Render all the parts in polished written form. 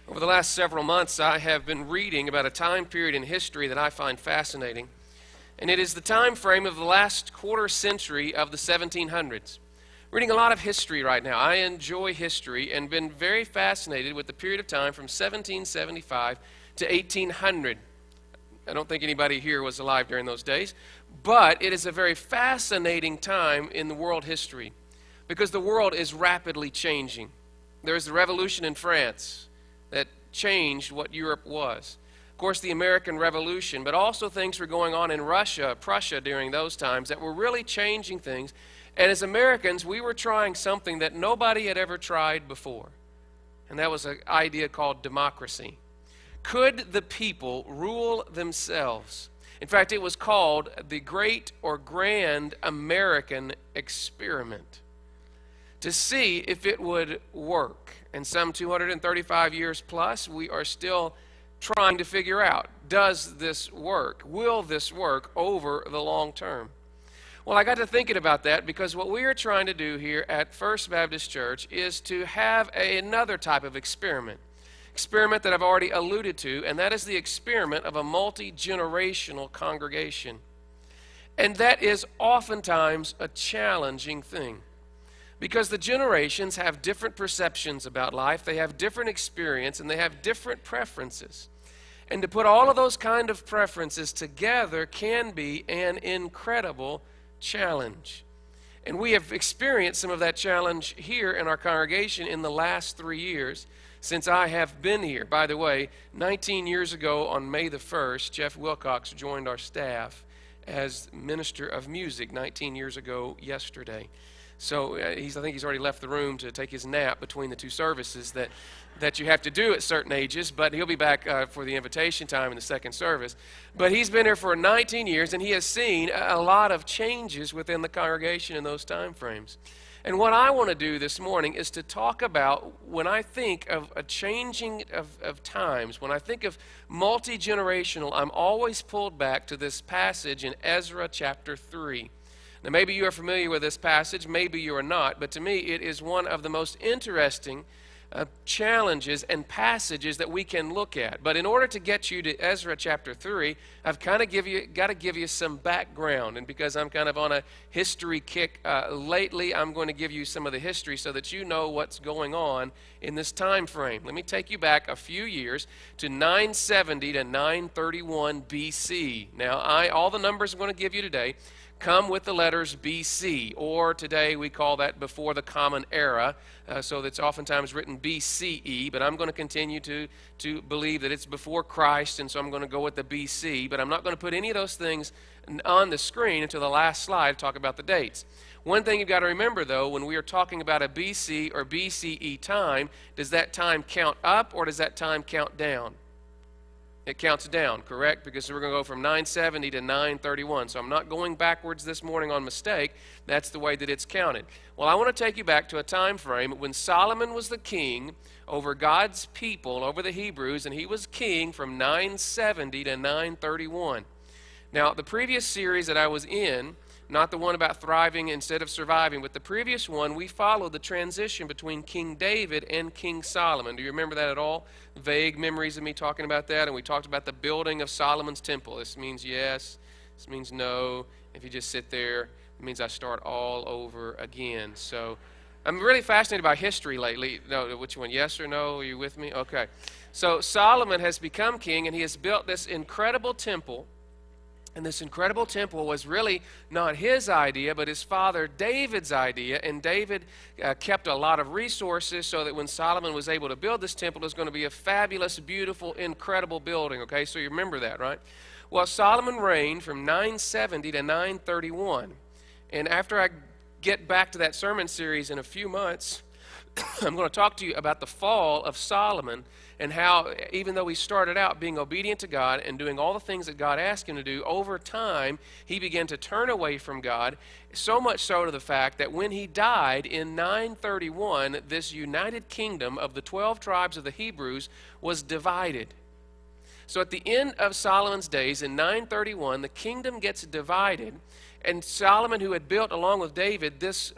Over the last several months, I have been reading about a time period in history that I find fascinating, and it is the time frame of the last quarter century of the 1700s. Reading a lot of history right now. I enjoy history and been very fascinated with the period of time from 1775 to 1800. I don't think anybody here was alive during those days, but it is a very fascinating time in the world history because the world is rapidly changing. There is the revolution in France that changed what Europe was. Of course, the American Revolution, but also things were going on in Russia, Prussia during those times that were really changing things. And as Americans, we were trying something that nobody had ever tried before. And that was an idea called democracy. Could the people rule themselves? In fact, it was called the Great or Grand American Experiment, to see if it would work. And some 235 years plus, we are still trying to figure out, does this work? Will this work over the long term? Well, I got to thinking about that because what we are trying to do here at First Baptist Church is to have another type of experiment that I've already alluded to, and that is the experiment of a multi-generational congregation. And that is oftentimes a challenging thing, because the generations have different perceptions about life, they have different experience, and they have different preferences. And to put all of those kind of preferences together can be an incredible challenge. And we have experienced some of that challenge here in our congregation in the last 3 years since I have been here. By the way, 19 years ago on May the 1st, Jeff Wilcox joined our staff as minister of music 19 years ago yesterday. So I think he's already left the room to take his nap between the two services that you have to do at certain ages, but he'll be back for the invitation time in the second service. But he's been here for 19 years, and he has seen a lot of changes within the congregation in those time frames. And what I want to do this morning is to talk about, when I think of a changing of times, when I think of multi-generational, I'm always pulled back to this passage in Ezra chapter 3. Now, maybe you are familiar with this passage, maybe you are not, but to me it is one of the most interesting challenges and passages that we can look at. But in order to get you to Ezra chapter 3, I've kind of got to give you some background. And because I'm kind of on a history kick lately, I'm going to give you some of the history so that you know what's going on in this time frame. Let me take you back a few years to 970 to 931 BC. Now, all the numbers I'm going to give you today come with the letters BC, or today we call that before the Common Era, so that's oftentimes written BCE, but I'm going to continue to believe that it's before Christ, and so I'm going to go with the BC, but I'm not going to put any of those things on the screen until the last slide to talk about the dates. One thing you've got to remember, though, when we are talking about a BC or BCE time, does that time count up or does that time count down? It counts down, correct? Because we're going to go from 970 to 931. So I'm not going backwards this morning on mistake. That's the way that it's counted. Well, I want to take you back to a time frame when Solomon was the king over God's people, over the Hebrews, and he was king from 970 to 931. Now, the previous series that I was in, not the one about thriving instead of surviving, but the previous one, we followed the transition between King David and King Solomon. Do you remember that at all? Vague memories of me talking about that, and we talked about the building of Solomon's temple. This means yes, this means no. If you just sit there, it means I start all over again. So I'm really fascinated by history lately. No, which one, yes or no? Are you with me? Okay. So Solomon has become king, and he has built this incredible temple. And this incredible temple was really not his idea, but his father David's idea. And David kept a lot of resources so that when Solomon was able to build this temple, it was going to be a fabulous, beautiful, incredible building. Okay, so you remember that, right? Well, Solomon reigned from 970 to 931. And after I get back to that sermon series in a few months, I'm going to talk to you about the fall of Solomon and how, even though he started out being obedient to God and doing all the things that God asked him to do, over time he began to turn away from God, so much so to the fact that when he died in 931, this united kingdom of the 12 tribes of the Hebrews was divided. So at the end of Solomon's days in 931, the kingdom gets divided, and Solomon, who had built along with David this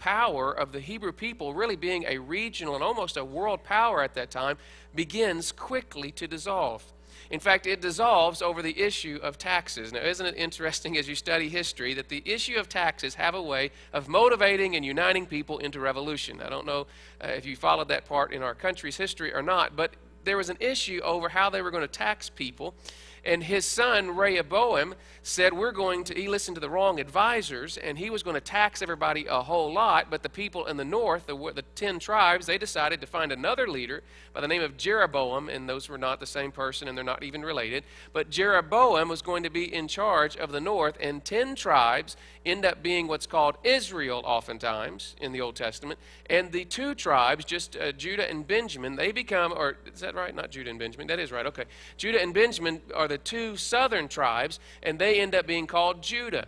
power of the Hebrew people, really being a regional and almost a world power at that time, begins quickly to dissolve. In fact, it dissolves over the issue of taxes. Now, isn't it interesting as you study history that the issue of taxes have a way of motivating and uniting people into revolution? I don't know if you followed that part in our country's history or not, but there was an issue over how they were going to tax people. And his son, Rehoboam, said, he listened to the wrong advisors, and he was going to tax everybody a whole lot, but the people in the north, the 10 tribes, they decided to find another leader by the name of Jeroboam, and those were not the same person, and they're not even related, but Jeroboam was going to be in charge of the north, and 10 tribes end up being what's called Israel oftentimes in the Old Testament, and the 2 tribes, just Judah and Benjamin, they become, or is that right? Not Judah and Benjamin. That is right, okay. Judah and Benjamin are the 2 southern tribes, and they end up being called Judah.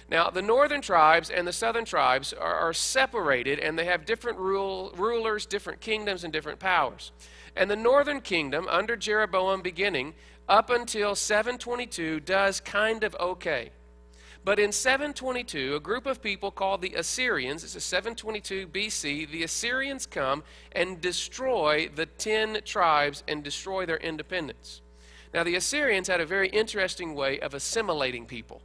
Now, the northern tribes and the southern tribes are separated, and they have different rulers, different kingdoms, and different powers. And the northern kingdom, under Jeroboam beginning, up until 722, does kind of okay. But in 722, a group of people called the Assyrians, this is 722 BC, the Assyrians come and destroy the 10 tribes and destroy their independence. Now, the Assyrians had a very interesting way of assimilating people.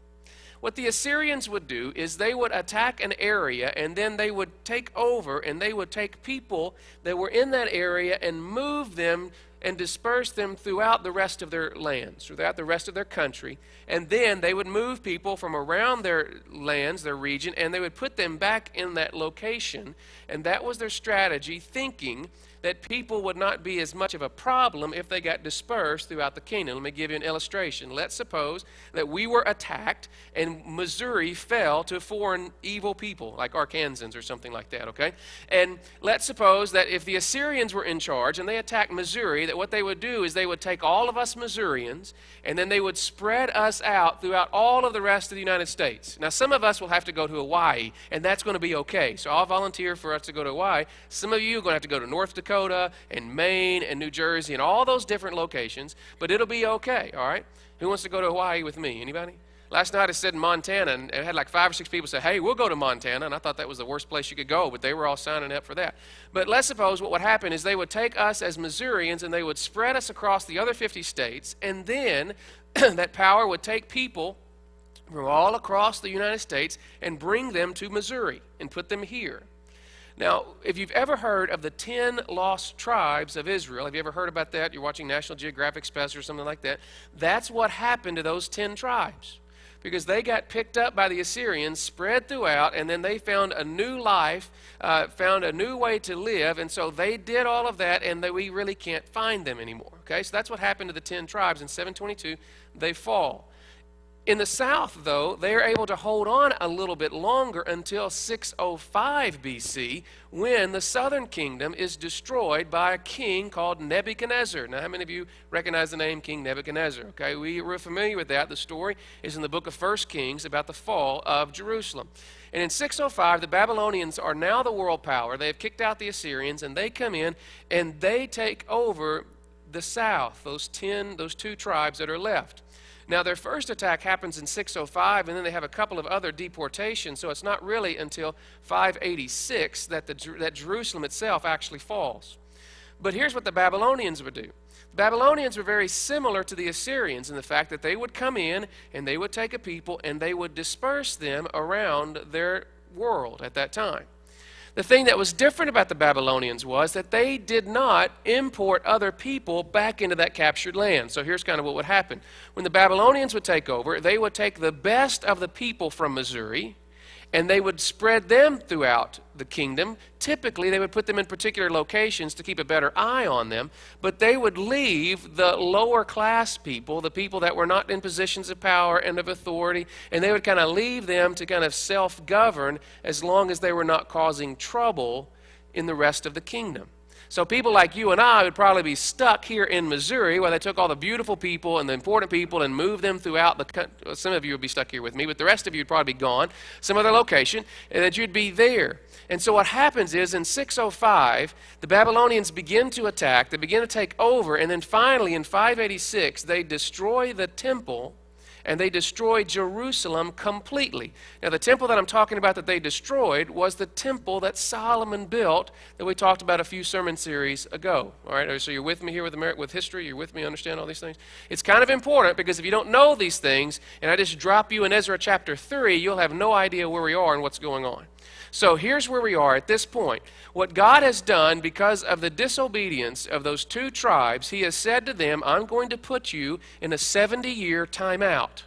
What the Assyrians would do is they would attack an area, and then they would take over, and they would take people that were in that area and move them and disperse them throughout the rest of their lands, throughout the rest of their country. And then they would move people from around their lands, their region, and they would put them back in that location. And that was their strategy, thinking that people would not be as much of a problem if they got dispersed throughout the kingdom. Let me give you an illustration. Let's suppose that we were attacked and Missouri fell to foreign evil people, like Arkansans or something like that, okay? And let's suppose that if the Assyrians were in charge and they attacked Missouri, that what they would do is they would take all of us Missourians and then they would spread us out throughout all of the rest of the United States. Now, some of us will have to go to Hawaii, and that's going to be okay. So I'll volunteer for us to go to Hawaii. Some of you are going to have to go to North Dakota and Maine and New Jersey and all those different locations, but it'll be okay, all right? Who wants to go to Hawaii with me? Anybody? Last night I said Montana, and I had like 5 or 6 people say, hey, we'll go to Montana, and I thought that was the worst place you could go, but they were all signing up for that. But let's suppose what would happen is they would take us as Missourians, and they would spread us across the other 50 states, and then that power would take people from all across the United States and bring them to Missouri and put them here. Now, if you've ever heard of the 10 lost tribes of Israel, have you ever heard about that? You're watching National Geographic Special or something like that. That's what happened to those 10 tribes, because they got picked up by the Assyrians, spread throughout, and then they found a new life, found a new way to live, and so they did all of that, and we really can't find them anymore. Okay, so that's what happened to the 10 tribes. In 722, they fall. In the south, though, they are able to hold on a little bit longer until 605 BC, when the southern kingdom is destroyed by a king called Nebuchadnezzar. Now, how many of you recognize the name King Nebuchadnezzar? Okay, we're familiar with that. The story is in the book of 1 Kings about the fall of Jerusalem. And in 605, the Babylonians are now the world power. They have kicked out the Assyrians, and they come in, and they take over the south, those 2 tribes that are left. Now, their first attack happens in 605, and then they have a couple of other deportations, so it's not really until 586 that Jerusalem itself actually falls. But here's what the Babylonians would do. The Babylonians were very similar to the Assyrians in the fact that they would come in, and they would take a people, and they would disperse them around their world at that time. The thing that was different about the Babylonians was that they did not import other people back into that captured land. So here's kind of what would happen. When the Babylonians would take over, they would take the best of the people from Missouri, and they would spread them throughout the kingdom. Typically, they would put them in particular locations to keep a better eye on them, but they would leave the lower class people, the people that were not in positions of power and of authority, and they would kind of leave them to kind of self-govern as long as they were not causing trouble in the rest of the kingdom. So people like you and I would probably be stuck here in Missouri where they took all the beautiful people and the important people and moved them throughout the country. Some of you would be stuck here with me, but the rest of you would probably be gone, some other location, and that you'd be there. And so what happens is in 605, the Babylonians begin to attack, they begin to take over, and then finally in 586, they destroy the temple, and they destroyed Jerusalem completely. Now, the temple that I'm talking about that they destroyed was the temple that Solomon built that we talked about a few sermon series ago. All right, so you're with me here with history? You're with me, understand all these things? It's kind of important because if you don't know these things, and I just drop you in Ezra chapter 3, you'll have no idea where we are and what's going on. So here's where we are at this point. What God has done because of the disobedience of those two tribes, he has said to them, I'm going to put you in a 70-year timeout.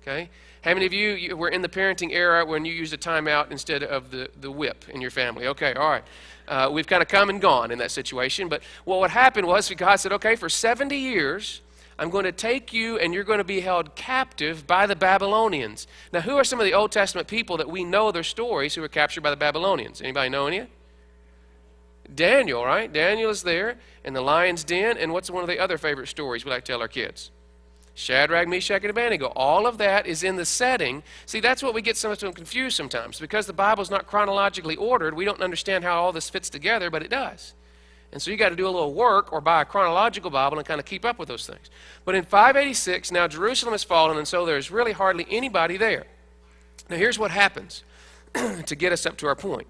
Okay? How many of you were in the parenting era when you used a timeout instead of the whip in your family? Okay, all right. We've kind of come and gone in that situation. But what happened was God said, okay, for 70 years, I'm going to take you and you're going to be held captive by the Babylonians. Now, who are some of the Old Testament people that we know their stories who were captured by the Babylonians? Anybody know any? Daniel, right? Daniel is there in the lion's den. And what's one of the other favorite stories we like to tell our kids? Shadrach, Meshach, and Abednego. All of that is in the setting. See, that's what we get so confused sometimes. Because the Bible's not chronologically ordered, we don't understand how all this fits together, but it does. And so you got to do a little work or buy a chronological Bible and kind of keep up with those things. But in 586, now Jerusalem has fallen, and so there's really hardly anybody there. Now here's what happens to get us up to our point.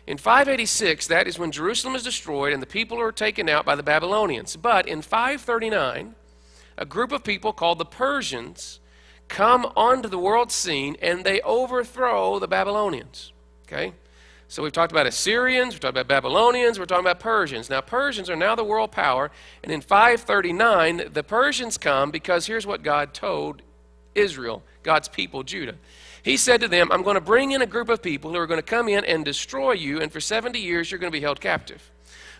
In 586, that is when Jerusalem is destroyed and the people are taken out by the Babylonians. But in 539, a group of people called the Persians come onto the world scene and they overthrow the Babylonians. Okay? So we've talked about Assyrians, we've talked about Babylonians, we're talking about Persians. Now Persians are now the world power, and in 539 the Persians come because here's what God told Israel, God's people, Judah. He said to them, I'm going to bring in a group of people who are going to come in and destroy you, and for 70 years you're going to be held captive.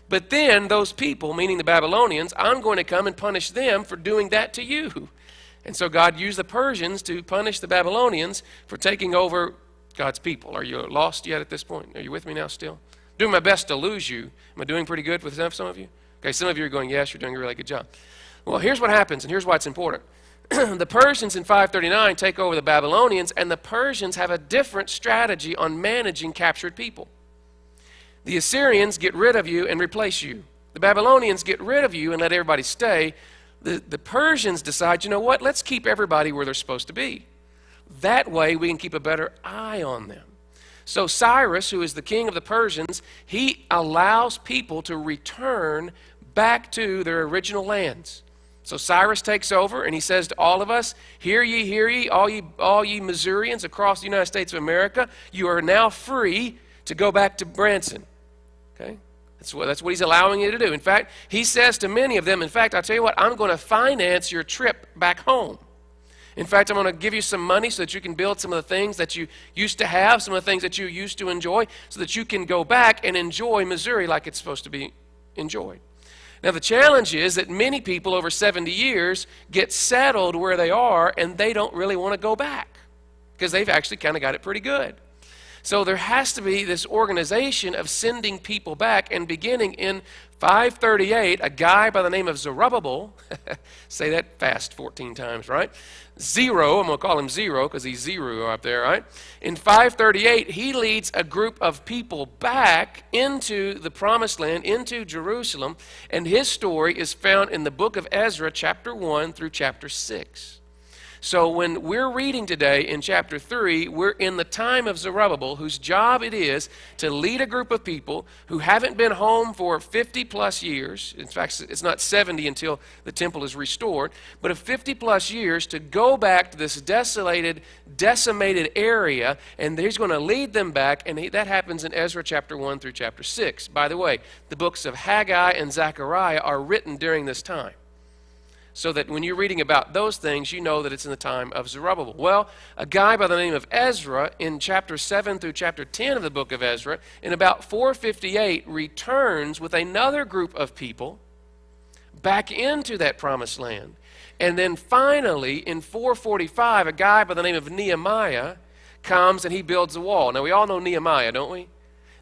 But then those people, meaning the Babylonians, I'm going to come and punish them for doing that to you. And so God used the Persians to punish the Babylonians for taking over God's people. Are you lost yet at this point? Are you with me now still? Doing my best to lose you. Am I doing pretty good with some of you? Okay, some of you are going, yes, you're doing a really good job. Well, here's what happens, and here's why it's important. The Persians in 539 take over the Babylonians, and the Persians have a different strategy on managing captured people. The Assyrians get rid of you and replace you. The Babylonians get rid of you and let everybody stay. The Persians decide, you know what, let's keep everybody where they're supposed to be. That way we can keep a better eye on them. So Cyrus, who is the king of the Persians, he allows people to return back to their original lands. So Cyrus takes over and he says to all of us, hear ye, all ye Missourians across the United States of America, you are now free to go back to Branson. Okay? That's what he's allowing you to do. In fact, he says to many of them, in fact, I'll tell you what, I'm going to finance your trip back home. In fact, I'm going to give you some money so that you can build some of the things that you used to have, some of the things that you used to enjoy, so that you can go back and enjoy Missouri like it's supposed to be enjoyed. Now, the challenge is that many people over 70 years get settled where they are, and they don't really want to go back because they've actually kind of got it pretty good. So there has to be this organization of sending people back, and beginning in 538, a guy by the name of Zerubbabel, say that fast 14 times, right? Zero, I'm going to call him Zero because he's zero up there, right? In 538, he leads a group of people back into the promised land, into Jerusalem, and his story is found in the book of Ezra, chapter 1 through chapter 6. So when we're reading today in chapter 3, we're in the time of Zerubbabel, whose job it is to lead a group of people who haven't been home for 50 plus years. In fact, it's not 70 until the temple is restored, but of 50 plus years to go back to this desolated, decimated area, and he's going to lead them back, and that happens in Ezra chapter 1 through chapter 6. By the way, the books of Haggai and Zechariah are written during this time. So that when you're reading about those things, you know that it's in the time of Zerubbabel. Well, a guy by the name of Ezra in chapter 7 through chapter 10 of the book of Ezra, in about 458, returns with another group of people back into that promised land. And then finally, in 445, a guy by the name of Nehemiah comes and he builds a wall. Now, we all know Nehemiah, don't we?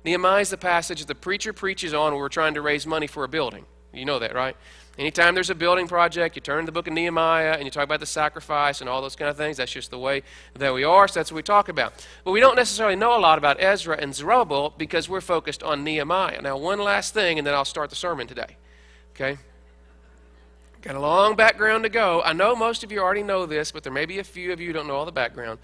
Nehemiah is the passage that the preacher preaches on when we're trying to raise money for a building. You know that, right? Anytime there's a building project, you turn to the book of Nehemiah and you talk about the sacrifice and all those kind of things. That's just the way that we are, so that's what we talk about. But we don't necessarily know a lot about Ezra and Zerubbabel because we're focused on Nehemiah. Now, one last thing, and then I'll start the sermon today. Okay? Got a long background to go. I know most of you already know this, but there may be a few of you who don't know all the background.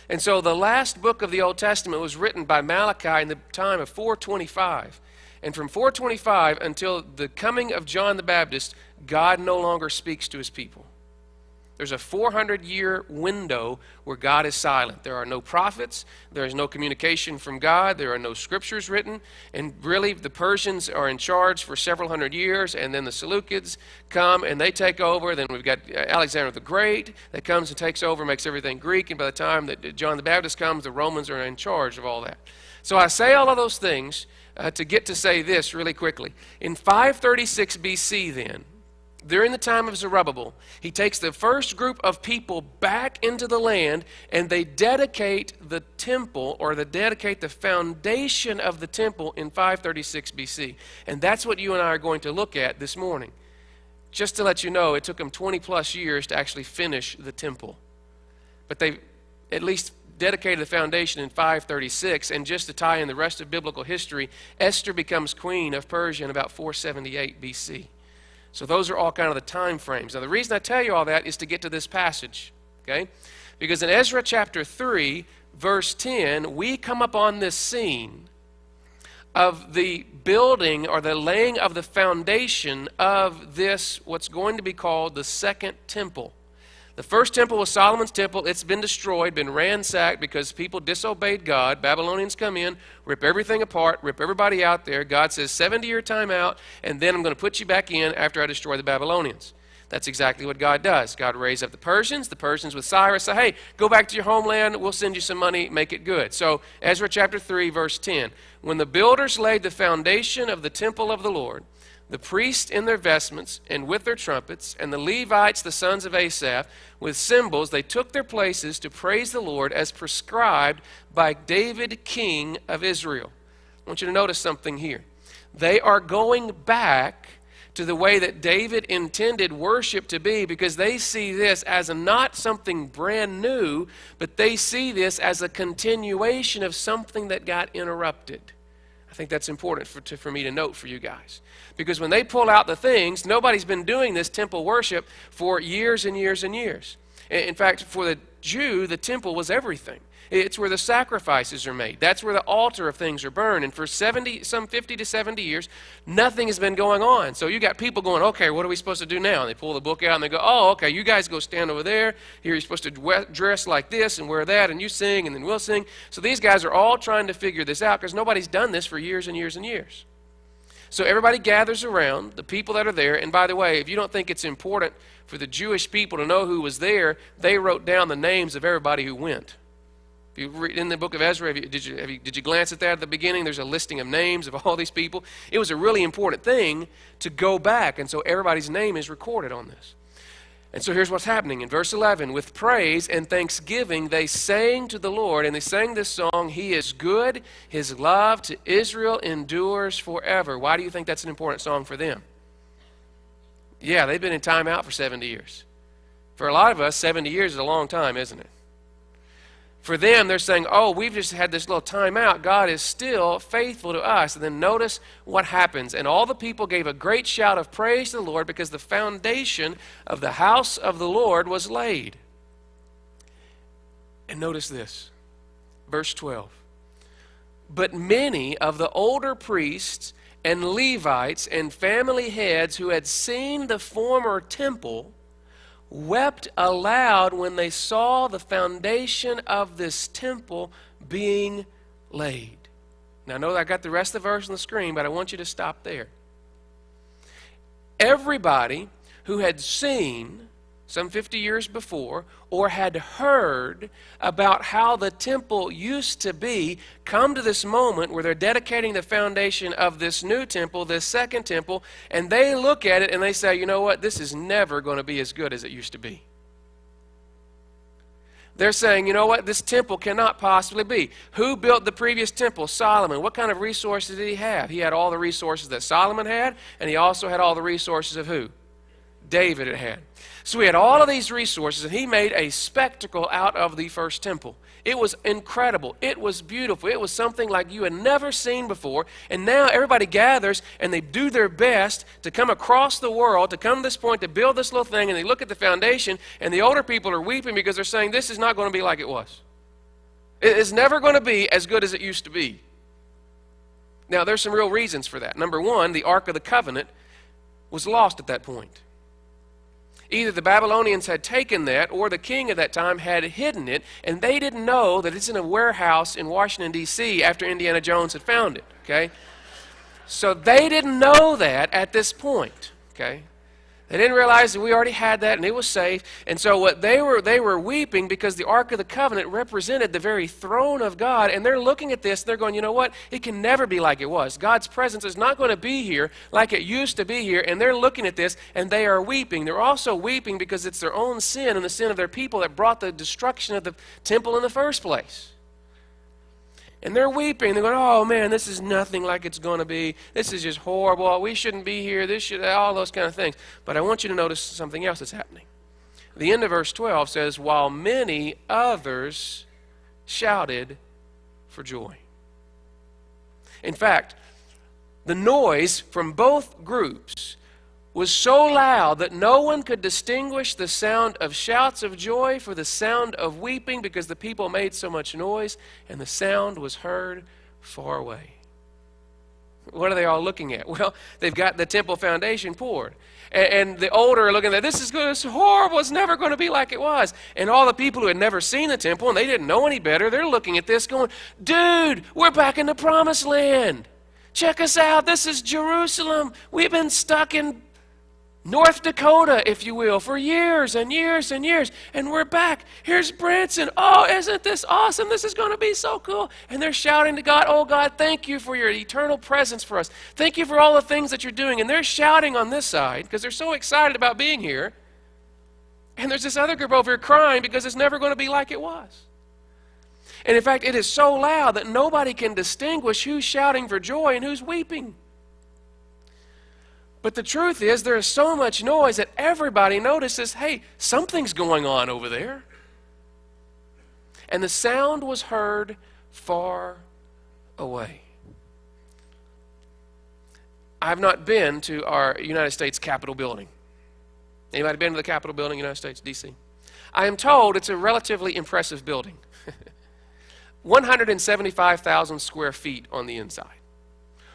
And so the last book of the Old Testament was written by Malachi in the time of 425. And from 425 until the coming of John the Baptist, God no longer speaks to his people. There's a 400-year window where God is silent. There are no prophets. There is no communication from God. There are no scriptures written. And really, the Persians are in charge for several hundred years, and then the Seleucids come and they take over. Then we've got Alexander the Great that comes and takes over, makes everything Greek. And by the time that John the Baptist comes, the Romans are in charge of all that. So I say all of those things to get to say this really quickly. In 536 BC then, during the time of Zerubbabel, he takes the first group of people back into the land, and they dedicate the temple, or they dedicate the foundation of the temple in 536 BC. And that's what you and I are going to look at this morning. Just to let you know, it took them 20 plus years to actually finish the temple. But they at least dedicated the foundation in 536, and just to tie in the rest of biblical history, Esther becomes queen of Persia in about 478 BC. So those are all kind of the time frames. Now the reason I tell you all that is to get to this passage, okay? Because in Ezra chapter 3, verse 10, we come upon this scene of the building or the laying of the foundation of this, what's going to be called the second temple. The first temple was Solomon's temple. It's been destroyed, been ransacked because people disobeyed God. Babylonians come in, rip everything apart, rip everybody out there. God says, 70-year time out, and then I'm going to put you back in after I destroy the Babylonians. That's exactly what God does. God raised up the Persians with Cyrus say, hey, go back to your homeland. We'll send you some money, make it good. So Ezra chapter 3, verse 10. When the builders laid the foundation of the temple of the Lord, the priests in their vestments and with their trumpets, and the Levites, the sons of Asaph, with cymbals, they took their places to praise the Lord as prescribed by David, king of Israel. I want you to notice something here. They are going back to the way that David intended worship to be, because they see this as not something brand new, but they see this as a continuation of something that got interrupted. I think that's important for me to note for you guys. Because when they pull out the things, nobody's been doing this temple worship for years and years and years. In fact, for the Jew, the temple was everything. It's where the sacrifices are made. That's where the altar of things are burned. And for some 50 to 70 years, nothing has been going on. So you got people going, okay, what are we supposed to do now? And they pull the book out and they go, oh, okay, you guys go stand over there. Here you're supposed to dress like this and wear that, and you sing and then we'll sing. So these guys are all trying to figure this out because nobody's done this for years and years and years. So everybody gathers around, the people that are there. And by the way, if you don't think it's important for the Jewish people to know who was there, they wrote down the names of everybody who went. If you read in the book of Ezra, did you glance at that at the beginning? There's a listing of names of all these people. It was a really important thing to go back, and so everybody's name is recorded on this. And so here's what's happening. In verse 11, with praise and thanksgiving, they sang to the Lord, and they sang this song, He is good, His love to Israel endures forever. Why do you think that's an important song for them? Yeah, they've been in time out for 70 years. For a lot of us, 70 years is a long time, isn't it? For them, they're saying, oh, we've just had this little time out. God is still faithful to us. And then notice what happens. And all the people gave a great shout of praise to the Lord because the foundation of the house of the Lord was laid. And notice this, verse 12. But many of the older priests and Levites and family heads who had seen the former temple wept aloud when they saw the foundation of this temple being laid. Now, I know I got the rest of the verse on the screen, but I want you to stop there. Everybody who had seen some 50 years before or had heard about how the temple used to be come to this moment where they're dedicating the foundation of this new temple, this second temple, and they look at it and they say, you know what, this is never going to be as good as it used to be. They're saying, you know what, this temple cannot possibly be. Who built the previous temple? Solomon. What kind of resources did he have? He had all the resources that Solomon had, and he also had all the resources of who? David had had. So he had all of these resources, and he made a spectacle out of the first temple. It was incredible. It was beautiful. It was something like you had never seen before. And now everybody gathers, and they do their best to come across the world, to come to this point, to build this little thing, and they look at the foundation, and the older people are weeping because they're saying, this is not going to be like it was. It's never going to be as good as it used to be. Now, there's some real reasons for that. Number one, the Ark of the Covenant was lost at that point. Either the Babylonians had taken that, or the king at that time had hidden it, and they didn't know that it's in a warehouse in Washington, D.C. after Indiana Jones had found it, okay? So they didn't know that at this point, okay? They didn't realize that we already had that and it was safe. And so what they were weeping because the Ark of the Covenant represented the very throne of God. And they're looking at this, they're going, you know what? It can never be like it was. God's presence is not going to be here like it used to be here. And they're looking at this and they are weeping. They're also weeping because it's their own sin and the sin of their people that brought the destruction of the temple in the first place. And they're weeping. They're going, oh, man, this is nothing like it's going to be. This is just horrible. We shouldn't be here. All those kind of things. But I want you to notice something else that's happening. The end of verse 12 says, while many others shouted for joy. In fact, the noise from both groups was so loud that no one could distinguish the sound of shouts of joy for the sound of weeping because the people made so much noise and the sound was heard far away. What are they all looking at? Well, they've got the temple foundation poured. And the older are looking at this is good, it's horrible, it's never going to be like it was. And all the people who had never seen the temple and they didn't know any better, they're looking at this going, dude, we're back in the promised land. Check us out, this is Jerusalem. We've been stuck in North Dakota, if you will, for years and years and years. And we're back. Here's Branson. Oh, isn't this awesome? This is going to be so cool. And they're shouting to God, oh, God, thank you for your eternal presence for us. Thank you for all the things that you're doing. And they're shouting on this side because they're so excited about being here. And there's this other group over here crying because it's never going to be like it was. And in fact, it is so loud that nobody can distinguish who's shouting for joy and who's weeping. But the truth is, there is so much noise that everybody notices, hey, something's going on over there. And the sound was heard far away. I have not been to our United States Capitol building. Anybody been to the Capitol building, United States, D.C.? I am told it's a relatively impressive building. 175,000 square feet on the inside.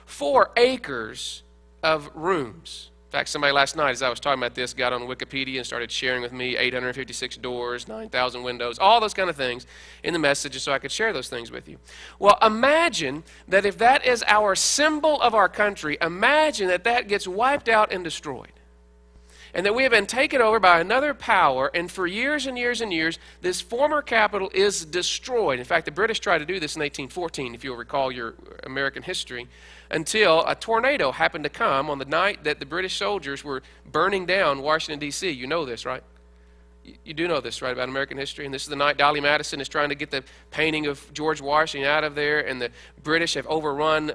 4 acres of rooms. In fact, somebody last night, as I was talking about this, got on Wikipedia and started sharing with me 856 doors, 9,000 windows, all those kind of things in the message so I could share those things with you. Well, imagine that if that is our symbol of our country, imagine that that gets wiped out and destroyed. And that we have been taken over by another power, and for years and years and years, this former capital is destroyed. In fact, the British tried to do this in 1814, if you'll recall your American history, until a tornado happened to come on the night that the British soldiers were burning down Washington, D.C. You know this, right? You do know this, right, about American history? And this is the night Dolly Madison is trying to get the painting of George Washington out of there, and the British have overrun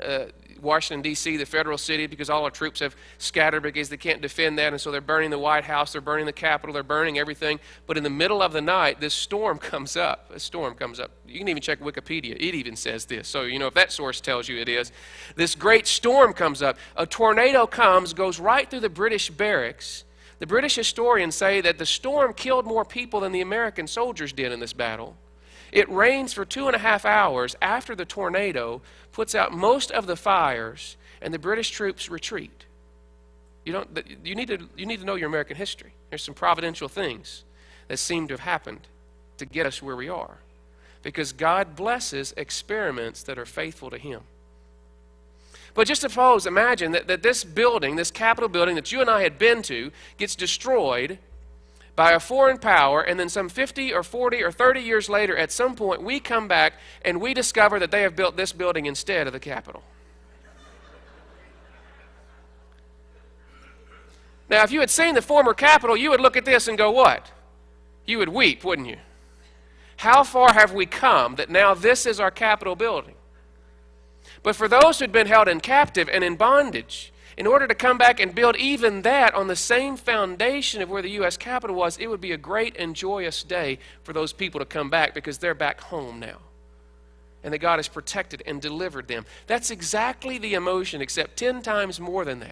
Washington, D.C., the federal city, because all our troops have scattered because they can't defend that, and so they're burning the White House, they're burning the Capitol, they're burning everything. But in the middle of the night, this storm comes up. A storm comes up. You can even check Wikipedia. It even says this. So, you know, if that source tells you it is. This great storm comes up. A tornado comes, goes right through the British barracks. The British historians say that the storm killed more people than the American soldiers did in this battle. It rains for 2.5 hours after the tornado puts out most of the fires, and the British troops retreat. You need to know your American history. There's some providential things that seem to have happened to get us where we are, because God blesses experiments that are faithful to Him. But just suppose, imagine that this building, this Capitol building that you and I had been to, gets destroyed by a foreign power, and then some 50 or 40 or 30 years later, at some point, we come back and we discover that they have built this building instead of the Capitol. Now, if you had seen the former Capitol, you would look at this and go, what? You would weep, wouldn't you? How far have we come that now this is our Capitol building? But for those who'd been held in captive and in bondage In order to come back and build even that on the same foundation of where the U.S. Capitol was, it would be a great and joyous day for those people to come back because they're back home now. And that God has protected and delivered them. That's exactly the emotion, except 10 times more than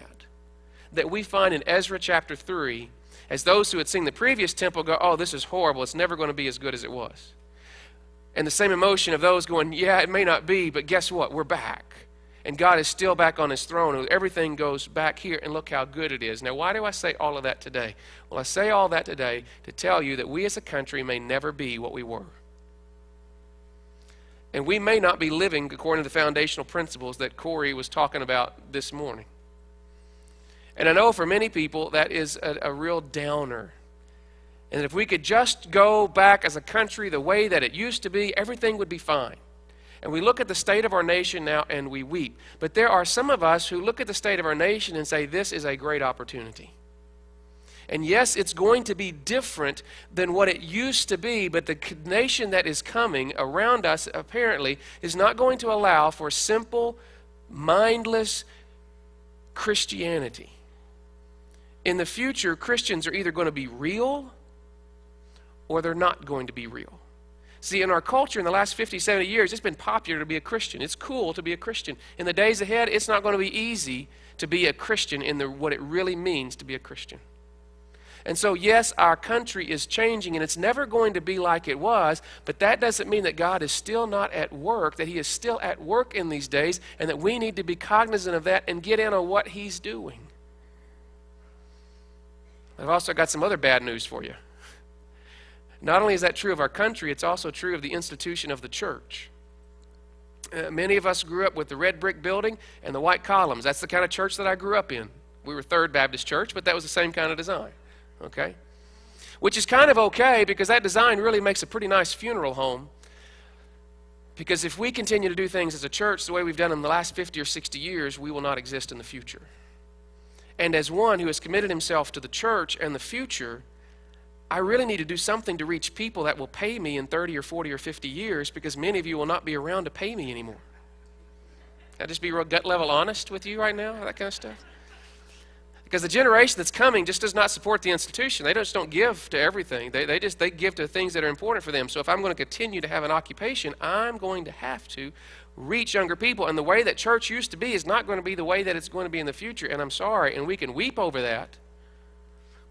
that we find in Ezra chapter 3, as those who had seen the previous temple go, oh, this is horrible, it's never going to be as good as it was. And the same emotion of those going, yeah, it may not be, but guess what? We're back. And God is still back on his throne. And everything goes back here, and look how good it is. Now, why do I say all of that today? Well, I say all that today to tell you that we as a country may never be what we were. And we may not be living according to the foundational principles that Corey was talking about this morning. And I know for many people that is a real downer. And if we could just go back as a country the way that it used to be, everything would be fine. And we look at the state of our nation now and we weep. But there are some of us who look at the state of our nation and say, this is a great opportunity. And yes, it's going to be different than what it used to be, but the nation that is coming around us apparently is not going to allow for simple, mindless Christianity. In the future, Christians are either going to be real or they're not going to be real. See, in our culture in the last 50, 70 years, it's been popular to be a Christian. It's cool to be a Christian. In the days ahead, it's not going to be easy to be a Christian in what it really means to be a Christian. And so, yes, our country is changing, and it's never going to be like it was, but that doesn't mean that God is still not at work, that he is still at work in these days, and that we need to be cognizant of that and get in on what he's doing. I've also got some other bad news for you. Not only is that true of our country, it's also true of the institution of the church. Many of us grew up with the red brick building and the white columns. That's the kind of church that I grew up in. We were Third Baptist Church, but that was the same kind of design, okay? Which is kind of okay because that design really makes a pretty nice funeral home. Because if we continue to do things as a church the way we've done them the last 50 or 60 years, we will not exist in the future. And as one who has committed himself to the church and the future, I really need to do something to reach people that will pay me in 30 or 40 or 50 years because many of you will not be around to pay me anymore. Can I just be real gut level honest with you right now, that kind of stuff? Because the generation that's coming just does not support the institution. They just don't give to everything. They give to things that are important for them. So if I'm going to continue to have an occupation, I'm going to have to reach younger people. And the way that church used to be is not going to be the way that it's going to be in the future. And I'm sorry, and we can weep over that.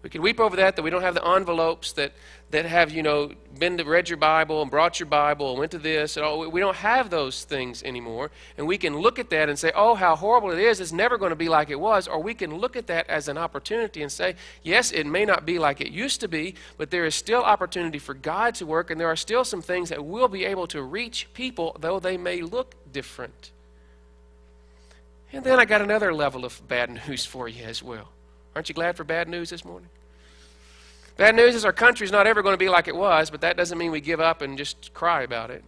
We can weep over that we don't have the envelopes that have, read your Bible and brought your Bible and went to this. And all. We don't have those things anymore. And we can look at that and say, oh, how horrible it is. It's never going to be like it was. Or we can look at that as an opportunity and say, yes, it may not be like it used to be, but there is still opportunity for God to work. And there are still some things that will be able to reach people, though they may look different. And then I got another level of bad news for you as well. Aren't you glad for bad news this morning? Bad news is our country's not ever going to be like it was, but that doesn't mean we give up and just cry about it.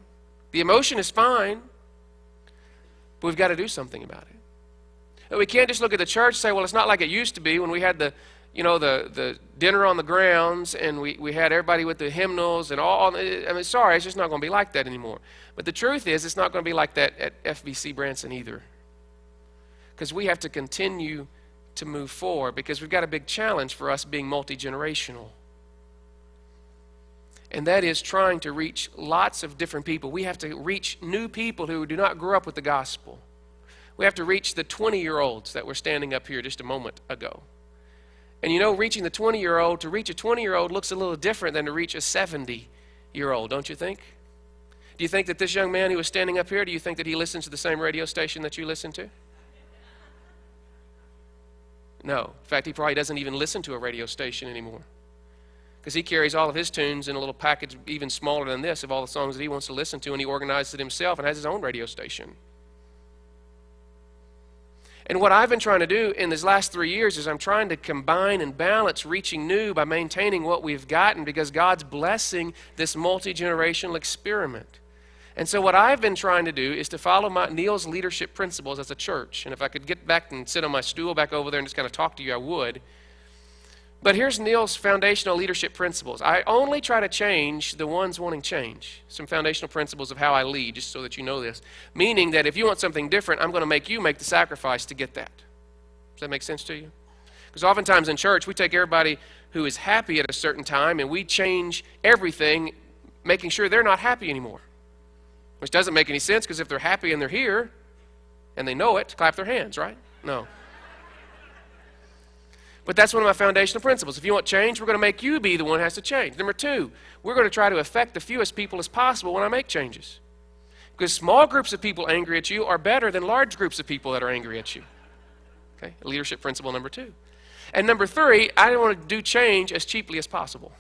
The emotion is fine, but we've got to do something about it. We can't just look at the church and say, well, it's not like it used to be when we had the dinner on the grounds and we had everybody with the hymnals and all. I mean, sorry, it's just not going to be like that anymore. But the truth is, it's not going to be like that at FBC Branson either. Because we have to continue to move forward because we've got a big challenge for us being multi-generational. And that is trying to reach lots of different people. We have to reach new people who do not grow up with the gospel. We have to reach the 20-year-olds that were standing up here just a moment ago. And reaching the 20-year-old, to reach a 20-year-old looks a little different than to reach a 70-year-old, don't you think? Do you think that this young man who was standing up here, do you think that he listens to the same radio station that you listen to? No. In fact, he probably doesn't even listen to a radio station anymore because he carries all of his tunes in a little package even smaller than this of all the songs that he wants to listen to, and he organizes it himself and has his own radio station. And what I've been trying to do in these last 3 years is I'm trying to combine and balance reaching new by maintaining what we've gotten because God's blessing this multi-generational experiment. And so what I've been trying to do is to follow Neil's leadership principles as a church. And if I could get back and sit on my stool back over there and just kind of talk to you, I would. But here's Neil's foundational leadership principles. I only try to change the ones wanting change. Some foundational principles of how I lead, just so that you know this. Meaning that if you want something different, I'm going to make you make the sacrifice to get that. Does that make sense to you? Because oftentimes in church, we take everybody who is happy at a certain time and we change everything, making sure they're not happy anymore. Which doesn't make any sense, because if they're happy and they're here and they know it, clap their hands, right? No. But that's one of my foundational principles. If you want change, we're going to make you be the one who has to change. Number two, we're going to try to affect the fewest people as possible when I make changes. Because small groups of people angry at you are better than large groups of people that are angry at you. Okay, leadership principle number two. And number three, I don't want to do change as cheaply as possible.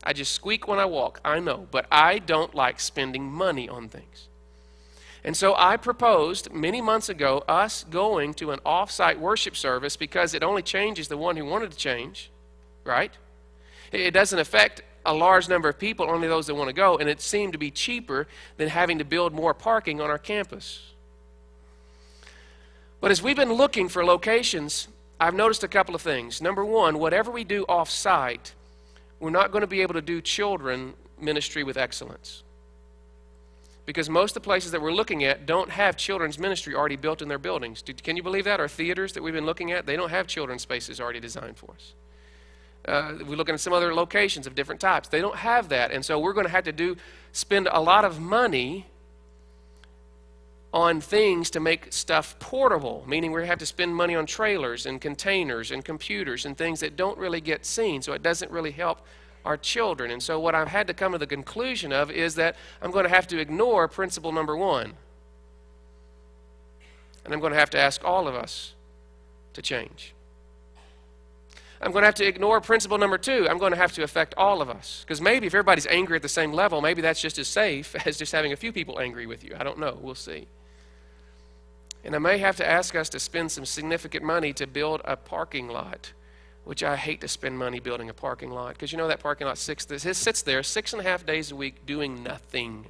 I just squeak when I walk, I know, but I don't like spending money on things. And so I proposed many months ago us going to an off-site worship service, because it only changes the one who wanted to change, right? It doesn't affect a large number of people, only those that want to go, and it seemed to be cheaper than having to build more parking on our campus. But as we've been looking for locations, I've noticed a couple of things. Number one, whatever we do off-site, we're not going to be able to do children ministry with excellence. Because most of the places that we're looking at don't have children's ministry already built in their buildings. Can you believe that? Our theaters that we've been looking at, they don't have children's spaces already designed for us. We're looking at some other locations of different types. They don't have that. And so we're going to have to spend a lot of money on things to make stuff portable, meaning we have to spend money on trailers and containers and computers and things that don't really get seen, so it doesn't really help our children. And so what I've had to come to the conclusion of is that I'm going to have to ignore principle number one. And I'm going to have to ask all of us to change. I'm going to have to ignore principle number two. I'm going to have to affect all of us. Because maybe if everybody's angry at the same level, maybe that's just as safe as just having a few people angry with you. I don't know. We'll see. And I may have to ask us to spend some significant money to build a parking lot, which I hate to spend money building a parking lot, because you know that parking lot sits there 6.5 days a week doing nothing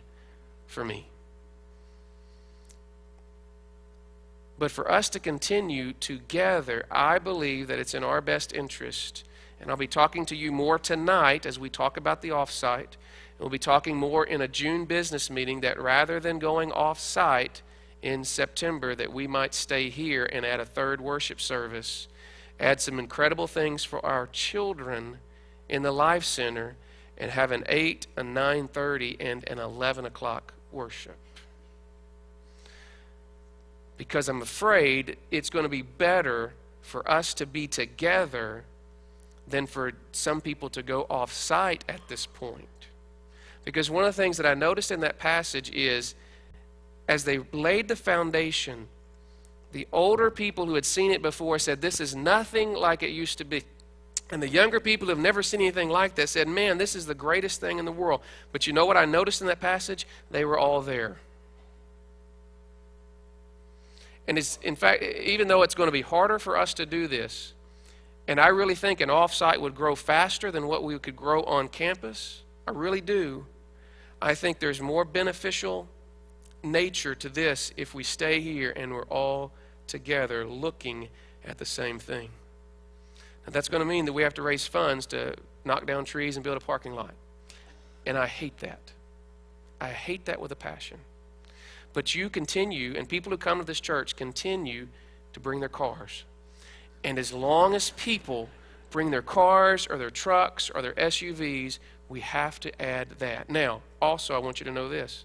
for me. But for us to continue together, I believe that it's in our best interest. And I'll be talking to you more tonight as we talk about the offsite. We'll be talking more in a June business meeting, that rather than going offsite in September, that we might stay here and add a third worship service, add some incredible things for our children in the Life Center, and have an 8, a 9:30, and an 11 o'clock worship. Because I'm afraid it's going to be better for us to be together than for some people to go off-site at this point. Because one of the things that I noticed in that passage is, as they laid the foundation, the older people who had seen it before said, this is nothing like it used to be. And the younger people who have never seen anything like that said, man, this is the greatest thing in the world. But you know what I noticed in that passage? They were all there. And it's, in fact, even though it's going to be harder for us to do this, and I really think an offsite would grow faster than what we could grow on campus, I really do, I think there's more beneficial nature to this if we stay here and we're all together looking at the same thing. Now, that's going to mean that we have to raise funds to knock down trees and build a parking lot. And I hate that. I hate that with a passion. But you continue, and people who come to this church continue to bring their cars. And as long as people bring their cars or their trucks or their SUVs, we have to add that. Now, also, I want you to know this.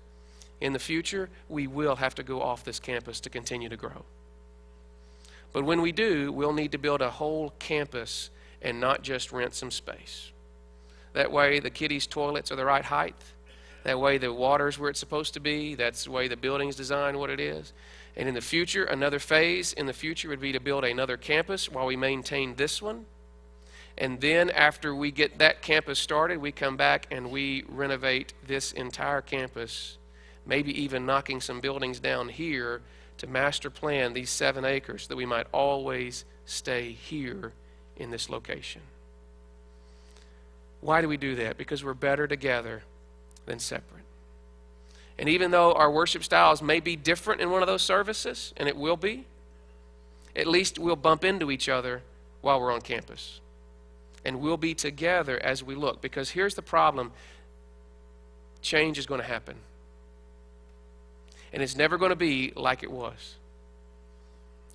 In the future, we will have to go off this campus to continue to grow. But when we do, we'll need to build a whole campus and not just rent some space. That way the kiddies' toilets are the right height. That way the water's where it's supposed to be. That's the way the building's designed, what it is. And in the future, another phase in the future would be to build another campus while we maintain this one. And then after we get that campus started, we come back and we renovate this entire campus, maybe even knocking some buildings down here to master plan these 7 acres, that we might always stay here in this location. Why do we do that? Because we're better together than separate. And even though our worship styles may be different in one of those services, and it will be, at least we'll bump into each other while we're on campus. And we'll be together as we look. Because here's the problem. Change is going to happen. And it's never going to be like it was.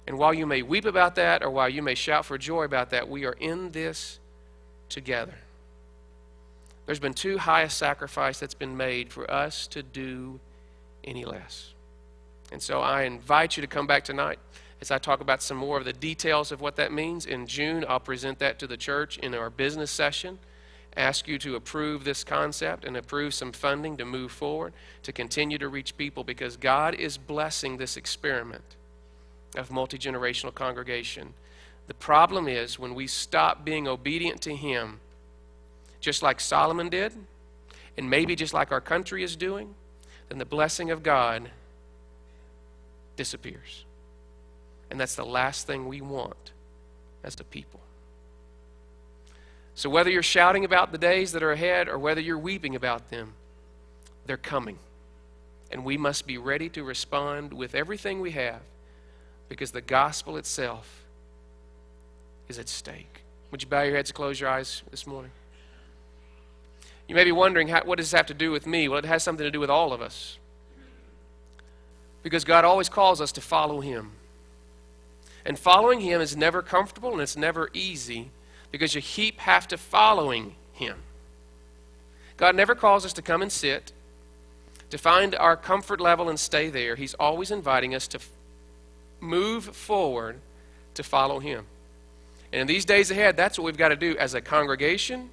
And while you may weep about that, or while you may shout for joy about that, we are in this together. There's been too high a sacrifice that's been made for us to do any less. And so I invite you to come back tonight as I talk about some more of the details of what that means. In June, I'll present that to the church in our business session. Ask you to approve this concept and approve some funding to move forward, to continue to reach people, because God is blessing this experiment of multi-generational congregation. The problem is when we stop being obedient to Him, just like Solomon did, and maybe just like our country is doing, then the blessing of God disappears. And that's the last thing we want as a people. So whether you're shouting about the days that are ahead or whether you're weeping about them, they're coming. And we must be ready to respond with everything we have, because the gospel itself is at stake. Would you bow your heads and close your eyes this morning? You may be wondering, what does this have to do with me? Well, it has something to do with all of us. Because God always calls us to follow Him. And following Him is never comfortable and it's never easy, because you keep have to following Him. God never calls us to come and sit, to find our comfort level and stay there. He's always inviting us to move forward to follow Him. And in these days ahead, that's what we've got to do as a congregation,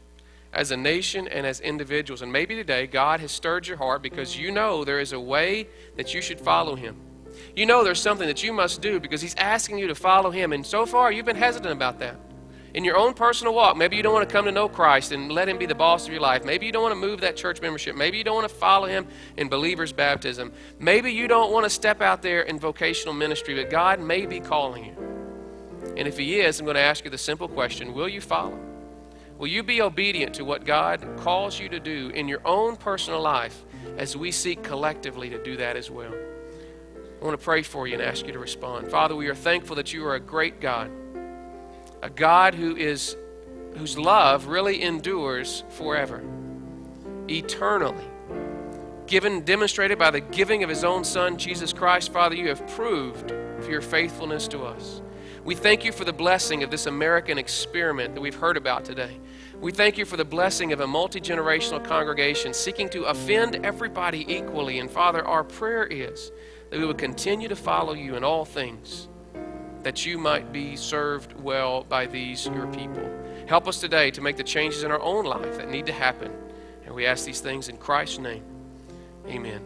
as a nation, and as individuals. And maybe today God has stirred your heart because you know there is a way that you should follow Him. You know there's something that you must do because He's asking you to follow Him. And so far you've been hesitant about that. In your own personal walk, maybe you don't want to come to know Christ and let Him be the boss of your life. Maybe you don't want to move that church membership. Maybe you don't want to follow Him in believer's baptism. Maybe you don't want to step out there in vocational ministry, but God may be calling you. And if He is, I'm going to ask you the simple question, will you follow? Will you be obedient to what God calls you to do in your own personal life as we seek collectively to do that as well? I want to pray for you and ask you to respond. Father, we are thankful that You are a great God, a God whose love really endures forever, eternally, demonstrated by the giving of His own Son, Jesus Christ. Father, You have proved of Your faithfulness to us. We thank You for the blessing of this American experiment that we've heard about today. We thank You for the blessing of a multi-generational congregation seeking to offend everybody equally. And Father, our prayer is that we would continue to follow You in all things, that You might be served well by these Your people. Help us today to make the changes in our own life that need to happen. And we ask these things in Christ's name. Amen.